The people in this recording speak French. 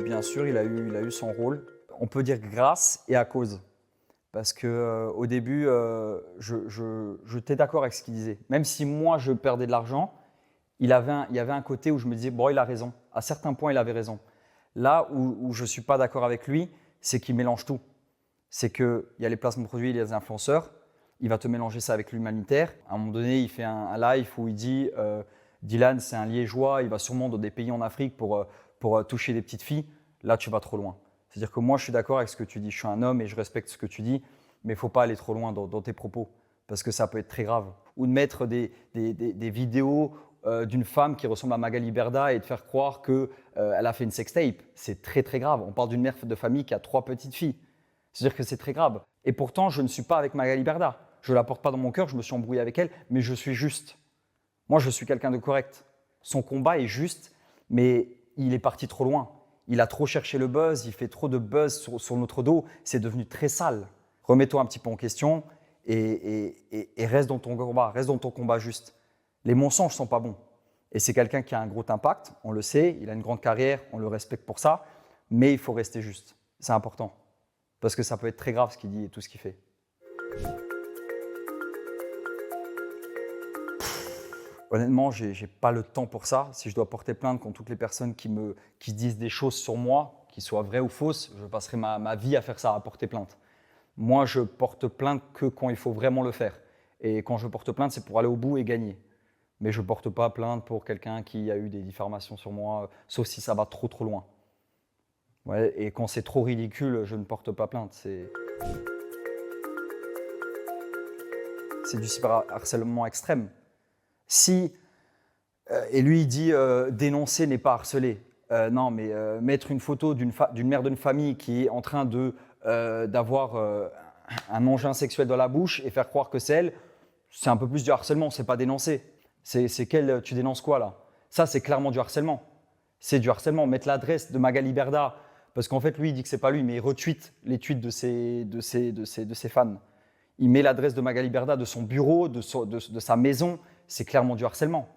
Bien sûr, il a eu son rôle. On peut dire grâce et à cause. Parce qu'au début, j'étais d'accord avec ce qu'il disait. Même si moi, je perdais de l'argent, il y avait un côté où je me disais, bon, il a raison. À certains points, il avait raison. Là où je ne suis pas d'accord avec lui, c'est qu'il mélange tout. C'est qu'il y a les placements produits, il y a les influenceurs. Il va te mélanger ça avec l'humanitaire. À un moment donné, il fait un live où il dit Dylan, c'est un Liégeois, il va sûrement dans des pays en Afrique pour toucher des petites filles. Là, tu vas trop loin. C'est-à-dire que moi, je suis d'accord avec ce que tu dis. Je suis un homme et je respecte ce que tu dis, mais il ne faut pas aller trop loin dans tes propos parce que ça peut être très grave. Ou de mettre des vidéos d'une femme qui ressemble à Magali Berda et de faire croire qu'elle a fait une sextape. C'est très, très grave. On parle d'une mère de famille qui a 3 petites filles. C'est-à-dire que c'est très grave. Et pourtant, je ne suis pas avec Magali Berda. Je ne la porte pas dans mon cœur, je me suis embrouillé avec elle, mais je suis juste. Moi, je suis quelqu'un de correct. Son combat est juste, mais il est parti trop loin. Il a trop cherché le buzz, il fait trop de buzz sur notre dos. C'est devenu très sale. Remets-toi un petit peu en question et reste dans ton combat juste. Les mensonges ne sont pas bons. Et c'est quelqu'un qui a un gros impact, on le sait, il a une grande carrière, on le respecte pour ça, mais il faut rester juste. C'est important. Parce que ça peut être très grave ce qu'il dit et tout ce qu'il fait. Honnêtement, je n'ai pas le temps pour ça. Si je dois porter plainte contre toutes les personnes qui disent des choses sur moi, qui soient vraies ou fausses, je passerai ma vie à faire ça, à porter plainte. Moi, je porte plainte que quand il faut vraiment le faire. Et quand je porte plainte, c'est pour aller au bout et gagner. Mais je ne porte pas plainte pour quelqu'un qui a eu des diffamations sur moi, sauf si ça va trop trop loin. Ouais, et quand c'est trop ridicule, je ne porte pas plainte. C'est du cyberharcèlement extrême. Si, et lui il dit dénoncer n'est pas harceler. Non, mais mettre une photo d'une mère d'une famille qui est en train d'avoir un engin sexuel dans la bouche et faire croire que c'est elle, c'est un peu plus du harcèlement, c'est pas dénoncer. Tu dénonces quoi là? Ça, c'est clairement du harcèlement. C'est du harcèlement. Mettre l'adresse de Magali Berda, parce qu'en fait, lui, il dit que c'est pas lui, mais il retweet les tweets de ses fans. Il met l'adresse de Magali Berda, de son bureau, de sa maison. C'est clairement du harcèlement.